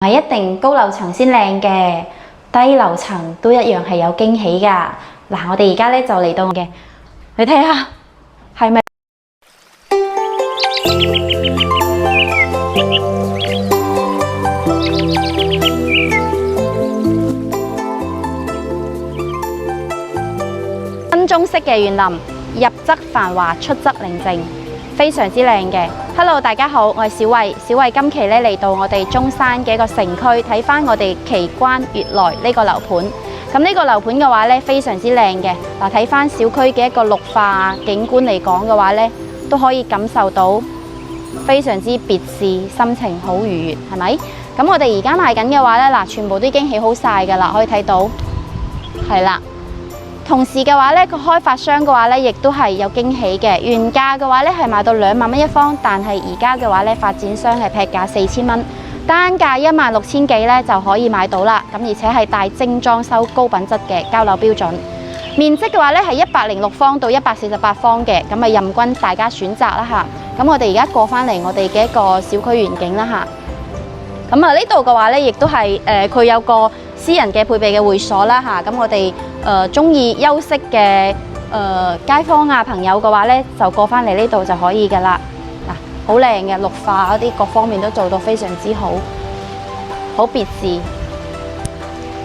唔係一定高樓層先靚嘅，低樓層都一樣係有驚喜㗎。嗱，我哋而家咧就嚟到嘅，你睇下係咪分鐘式嘅園林，入則繁華，出則寧靜。非常之靚嘅 ，Hello 大家好，我係小慧。小慧今期咧嚟到我哋中山嘅一個城區，睇翻我哋奇關悅來呢個樓盤。咁呢個樓盤嘅話咧，非常之靚嘅。嗱，睇翻小區嘅一個綠化景觀嚟講嘅話咧，都可以感受到非常之別致，心情好愉悅，係咪？咁我哋而家賣緊嘅話咧，嗱，全部都已經起好晒㗎啦，可以睇到，係啦。同時嘅話咧，個開發商嘅話咧，亦都係有驚喜嘅。原價嘅話咧係賣到2萬蚊一方，但係而家嘅話咧，發展商係劈價4000蚊，單價16000幾咧就可以買到啦。咁而且係帶精裝修、高品質嘅交樓標準。面積嘅話咧係106方到148方嘅，咁啊任君大家選擇啦嚇。咁我哋而家過翻嚟我哋嘅一個小區園景啦嚇。咁啊呢度嘅話咧，亦都係佢有個私人嘅配備嘅會所啦嚇。咁我哋中意休息嘅街坊啊朋友嘅話咧，就過翻嚟呢度就可以噶啦。嗱，好靚嘅綠化嗰啲各方面都做到非常之好，好別致。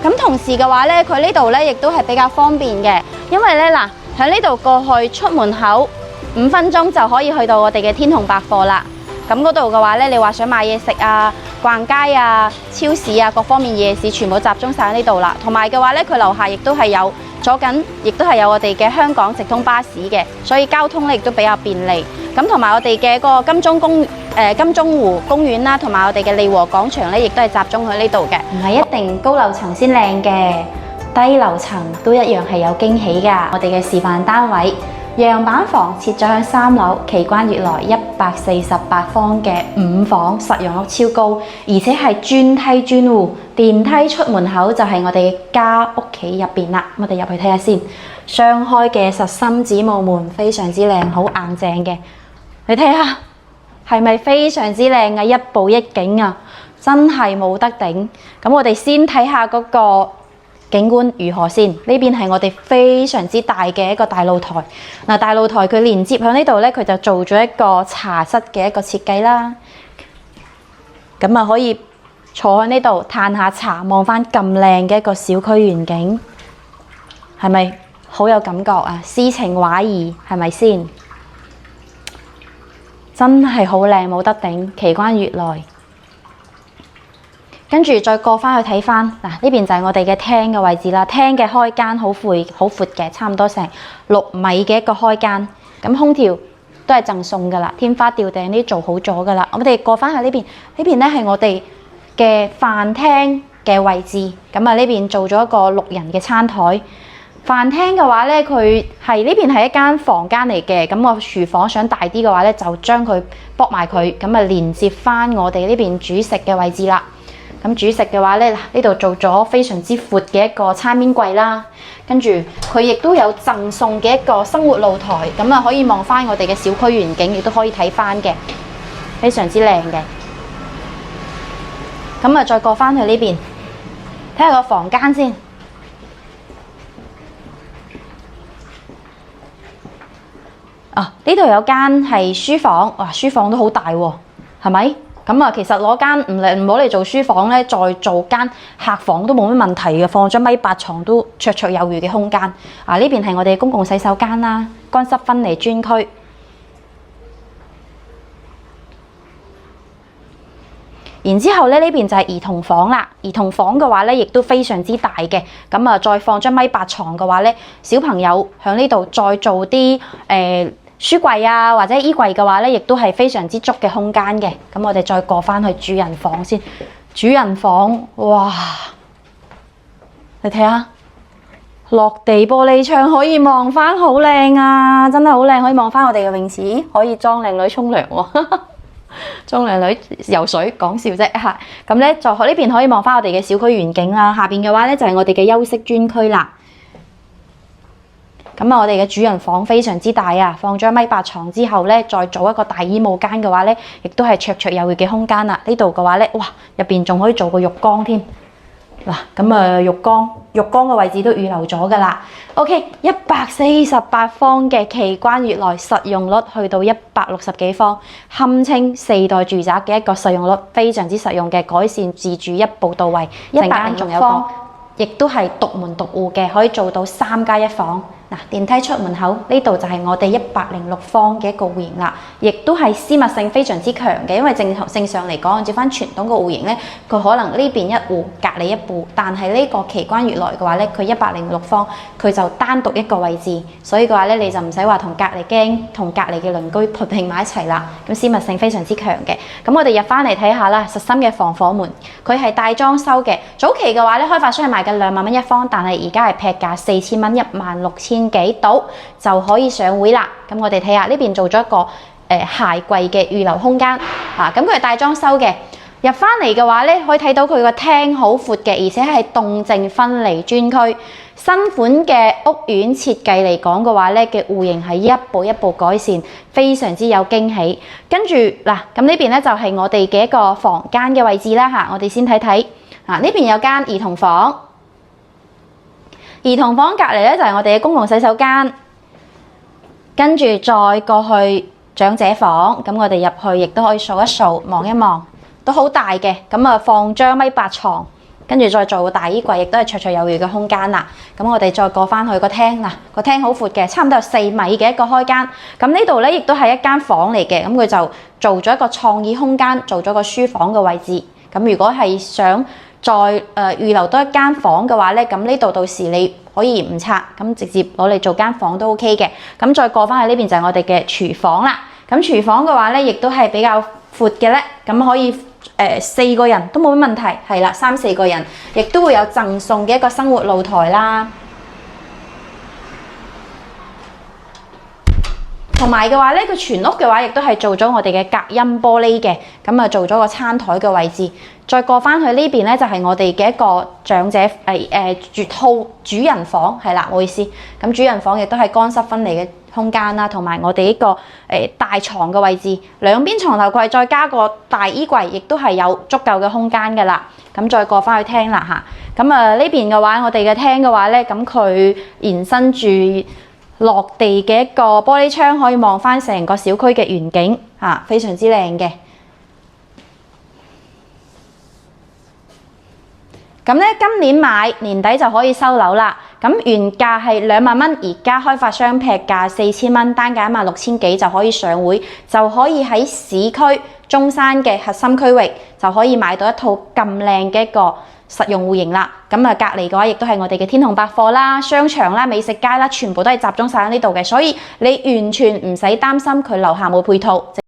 咁同時嘅話咧，佢呢度咧亦都係比較方便嘅，因為咧嗱喺呢度過去出門口5分鐘就可以去到我哋嘅天虹百貨啦。咁嗰度嘅話咧，你話想買嘢食啊、逛街啊、超市啊，各方面夜市全部集中晒喺呢度啦。同埋嘅話咧，佢樓下亦都係有左近，亦都係有我哋嘅香港直通巴士嘅，所以交通咧亦都比較便利。咁同埋我哋嘅個金鐘湖公園啦，同埋我哋嘅利和廣場咧，亦都係集中喺呢度嘅。唔係一定高樓層先靚嘅，低樓層都一樣係有驚喜㗎。我哋嘅示範單位。樣板房設咗喺3樓，奇關悅來148方嘅5房，實用率超高，而且係專梯專戶，電梯出門口就係我哋家屋企入邊啦。我哋入去睇下先，雙開嘅實心子母門，非常之靚，好硬淨嘅。你睇下係咪非常之靚啊？一步一景啊，真係冇得頂。咁我哋先睇下嗰個景觀如何先？呢邊係我哋非常之大嘅一個大露台。嗱，大露台佢連接喺呢度咧，佢就做咗一個茶室嘅一個設計啦。咁啊，可以坐喺呢度嘆下茶，望翻咁靚嘅一個小區園景，係咪好有感覺啊？詩情畫意係咪先？真係好靚，冇得頂，奇關悅來。跟住再過翻去睇翻，嗱，呢邊就係我哋嘅廳嘅位置啦。廳嘅開間好闊嘅，差唔多成6米嘅一個開間。咁空調都係贈送噶啦，天花吊頂呢做好咗噶啦。我哋過翻去呢邊，呢邊咧係我哋嘅飯廳嘅位置。咁啊呢邊做咗一個6人嘅餐台。飯廳嘅話咧，佢係呢邊係一間房間嚟嘅。咁我廚房想大啲嘅話咧，就將佢駁埋佢，咁啊連接翻我哋呢邊煮食嘅位置啦。咁煮食嘅話咧，呢度做咗非常之闊嘅一個餐邊櫃啦，跟住佢亦都有贈送嘅一個生活露台，咁啊可以望翻我哋嘅小區園景，亦都可以睇翻嘅，非常之靚嘅。咁啊，再過翻去呢邊，睇下個房間先。啊，呢度有間係書房，哇，書房都好大喎，係咪？咁啊，其實攞間唔好嚟做書房咧，再做間客房都冇乜問題嘅，放張米8床都綽綽有餘嘅空間。啊，呢邊係我哋公共洗手間啦，乾濕分離專區。然之後咧，呢邊就係兒童房啦。兒童房嘅話咧，亦都非常之大嘅。咁啊，再放張米8床嘅話咧，小朋友喺呢度再做啲書櫃啊，或者衣櫃嘅話咧，亦都係非常之足嘅空間嘅。咁我哋再過翻去主人房先。主人房，哇！你睇下，落地玻璃窗可以望翻，好靚啊！真係好靚，可以望翻我哋嘅泳池，可以裝靚女沖涼喎。裝靚女游水，講笑啫嚇。咁咧，就呢邊可以望翻我哋嘅小區園景啦。下邊嘅話咧，就係我哋嘅休息專區啦。咁我哋嘅主人房非常之大啊，放咗1.8米床之後咧，再做一個大衣帽間嘅話咧，亦都係綽綽有餘嘅空間啦。呢度嘅話咧，哇，入邊仲可以做個浴缸添。嗱，咁啊浴缸嘅位置都預留咗噶啦。OK， 148方嘅奇觀悅來，實用率去到160幾方，堪稱4代住宅嘅一個實用率，非常之實用嘅，改善自住一步到位。106方，亦都係獨門獨戶嘅，可以做到3+1房。嗱，電梯出門口呢度就係我哋106方嘅一個戶型啦，亦都係私密性非常之強嘅，因為正常嚟講，按照翻傳統嘅戶型咧，佢可能呢邊一戶隔離一戶，但係呢個奇觀悅來嘅話咧，佢106方，佢就單獨一個位置，所以嘅話咧，你就唔使話同隔離驚同隔離嘅鄰居撥拼埋一齊啦，咁私密性非常之強嘅。咁我哋入翻嚟睇下啦，實心嘅防火門，佢係帶裝修嘅。早期嘅話咧，開發商係賣緊2萬蚊一方，但係而家係劈價4000蚊，16000幾度就可以上會啦。咁我哋睇下呢邊做咗一個鞋櫃嘅預留空間啊，咁佢係帶裝修嘅。入翻嚟嘅話咧，可以睇到佢個廳好闊嘅，而且係動靜分離專區。新款嘅屋苑設計嚟講嘅話咧，嘅戶型係一步一步改善，非常之有驚喜。跟住嗱，咁呢邊咧就係我哋嘅一個房間嘅位置啦嚇。我哋先睇睇啊，呢邊有間兒童房，兒童房隔離咧就係我哋嘅公共洗手間，跟住再過去長者房。咁我哋入去亦都可以掃一掃、望一望，都好大嘅。咁啊，放張1.8米床，跟住再做個大衣櫃，亦都係綽綽有餘嘅空間啦。咁我哋再過翻去個廳嗱，個廳好闊嘅，差唔多有4米嘅一個開間。咁呢度咧亦都係一間房嚟嘅，咁佢就做咗一個創意空間，做咗個書房嘅位置。咁如果係想再預留多一間房嘅話咧，咁呢度到時你可以唔拆，咁直接攞嚟做間房都 OK 嘅。咁再過翻去呢邊就係我哋嘅廚房啦。咁廚房嘅話咧，亦都係比較闊嘅咧，咁可以4個人都冇乜問題，係啦，3、4個人，亦都會有贈送嘅一個生活露台啦。同埋嘅話咧，佢全屋嘅話亦都係做咗我哋嘅隔音玻璃嘅，咁啊做咗個餐台嘅位置。再過翻去呢邊咧，就係我哋嘅一個長者主人房，係啦，唔好意思。咁主人房亦都係乾濕分離嘅空間啦，同埋我哋呢個大床嘅位置，兩邊床頭櫃再加個大衣櫃，亦都係有足夠嘅空間㗎啦。咁再過翻去廳啦嚇。咁啊呢邊嘅話，我哋嘅廳嘅話咧，咁佢延伸住落地嘅一個玻璃窗，可以望翻成個小區嘅園景嚇，非常之靚嘅。咁咧，今年買年底就可以收樓啦。咁原價係2萬蚊，而家開發商劈價4000蚊，單價16000幾就可以上會，就可以喺市區中山嘅核心區域就可以買到一套咁靚嘅一個實用戶型啦。咁啊，隔離嘅話亦都係我哋嘅天虹百貨啦、商場啦、美食街啦，全部都係集中晒喺呢度嘅，所以你完全唔使擔心佢樓下冇配套。